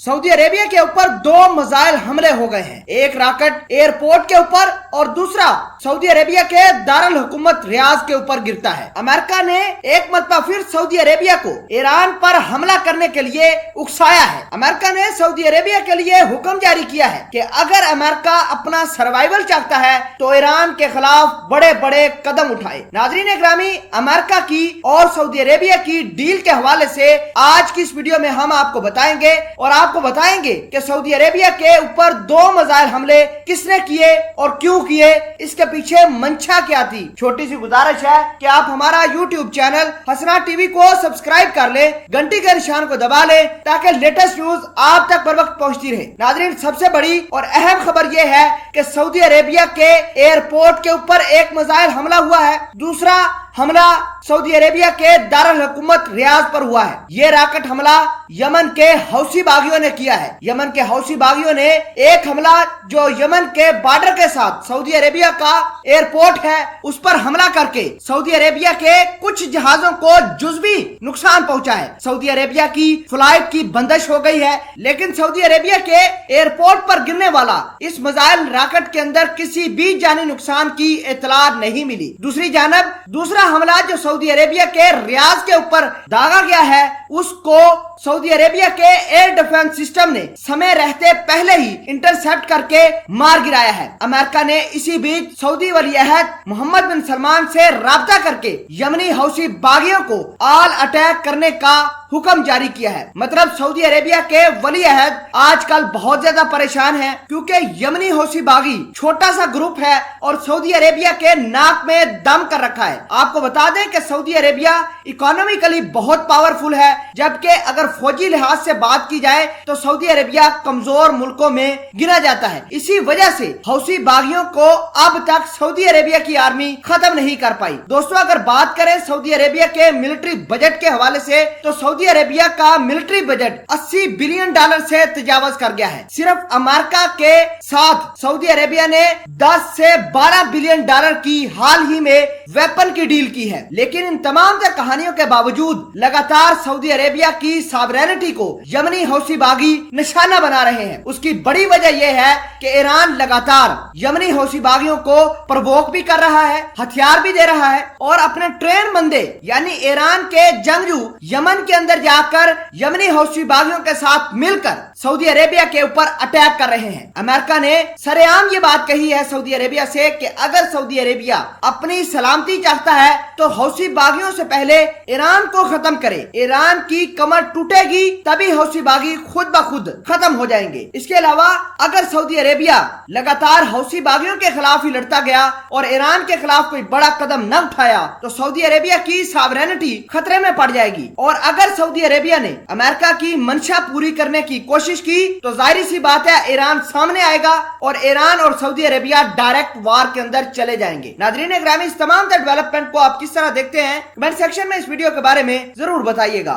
Saudi Arabia के ऊपर 2 missile हमले हो गए हैं। एक रॉकेट एयरपोर्ट के ऊपर और दूसरा सऊदी अरेबिया के दारुल हुकूमत रियाज के ऊपर गिरता है। अमेरिका ने एक मरतबा फिर सऊदी अरेबिया को ईरान पर हमला करने के लिए उकसाया है। अमेरिका ने सऊदी अरेबिया के लिए हुक्म जारी किया है कि अगर अमेरिका अपना सर्वाइवल चाहता है तो ईरान के खिलाफ बड़े बड़े कदम उठाए। नाज़रीन ग्रामी, अमेरिका की और सऊदी अरेबिया की डील के हवाले से आज की इस वीडियो में हम आपको बताएंगे और आपको बताएंगे कि सऊदी अरेबिया के ऊपर 2 मिसाइल हमले किसने किए और क्यों किए, इसके पीछे मंशा क्या थी। छोटी सी गुजारिश है कि आप हमारा YouTube चैनल हसना टीवी को सब्सक्राइब कर ले, घंटी के निशान को दबा ले ताकि लेटेस्ट न्यूज आप तक बर वक्त पहुंचती रहे। नाज़रीन, सबसे बड़ी और अहम खबर यह है कि सऊदी अरेबिया के एयरपोर्ट के ऊपर एक मिसाइल हमला हुआ है। दूसरा हमला सऊदी अरेबिया के दारुल हुकूमत रियाज पर हुआ है। ये रॉकेट हमला यमन के हौसी बागियों ने किया है। यमन के हौसी बागियों ने एक हमला जो यमन के बॉर्डर के साथ सऊदी अरेबिया का एयरपोर्ट है उस पर हमला करके सऊदी अरेबिया के कुछ जहाजों को जुज़वी नुकसान पहुंचा है। सऊदी अरेबिया की फ्लाइट की बंदिश हो गई है, लेकिन सऊदी अरेबिया के एयरपोर्ट पर गिरने वाला इस मिसाइल रॉकेट के अंदर किसी भी जानी नुकसान की इतला नहीं मिली। दूसरी जानब दूसरा हमला जो सऊदी अरेबिया के रियाज के ऊपर दागा गया है उसको सऊदी अरेबिया के एयर डिफेंस सिस्टम ने समय रहते पहले ही इंटरसेप्ट करके मार गिराया है। अमेरिका ने इसी बीच सऊदी वली अहद मोहम्मद बिन सलमान से राब्ता करके यमनी हौसी बागियों को ऑल अटैक करने का हुक्म जारी किया है। मतलब सऊदी अरेबिया के वली अहद आजकल बहुत ज्यादा परेशान हैं क्योंकि यमनी हौसी बागी छोटा सा ग्रुप है और सऊदी अरेबिया के नाक में दम कर रखा है। आपको बता दें कि सऊदी अरेबिया इकोनॉमिकली बहुत पावरफुल है, जबकि अगर फौजी लिहाज से बात की जाए तो सऊदी अरेबिया कमजोर मुल्कों में गिना जाता है। इसी वजह से हौसी बागियों को अब तक सऊदी अरेबिया की आर्मी खत्म नहीं कर पाई। दोस्तों, अगर बात करें सऊदी अरेबिया के मिलिट्री बजट के हवाले से तो सऊदी अरेबिया का मिलिट्री बजट $80 बिलियन से तजावज कर गया है। सिर्फ अमेरिका के साथ सऊदी अरेबिया ने 10 से 12 बिलियन डॉलर की हाल ही में वेपन की डील की है। लेकिन इन तमाम कहानियों के बावजूद लगातार सऊदी अरेबिया की सॉवरेनिटी को यमनी हौसी बागी निशाना बना रहे हैं। उसकी बड़ी वजह यह है कि ईरान लगातार यमनी हौसी बागियों को प्रवोक भी कर रहा है, हथियार भी दे रहा है और अपने ट्रेन बंदे यानी ईरान के जंगजू यमन के अंदर जाकर यमनी हौसी बागियों के साथ मिलकर सऊदी अरेबिया के ऊपर अटैक कर रहे हैं। अमेरिका ने सरेआम ये बात कही है सऊदी अरेबिया से कि अगर सऊदी अरेबिया अपनी सलामती चाहता है तो हौसी बागियों से पहले ईरान को खत्म करे। ईरान की कमर टूटेगी तभी हौसी बागी खुद ब खुद खत्म हो जाएंगे। इसके अलावा अगर सऊदी अरेबिया लगातार हौसी बागियों के खिलाफ ही लड़ता गया और ईरान के खिलाफ कोई बड़ा कदम न उठाया तो सऊदी अरेबिया की सॉवरेनिटी खतरे में पड़ जाएगी। और अगर सऊदी अरेबिया ने अमेरिका की मंशा पूरी करने की कोशिश की तो जाहिर सी बात है ईरान सामने आएगा और ईरान और सऊदी अरेबिया डायरेक्ट वार के अंदर चले जाएंगे। नाज़रीन ग्रामी, इस तमाम डेवलपमेंट को आप किस तरह देखते हैं, कमेंट सेक्शन में इस वीडियो के बारे में जरूर बताइएगा।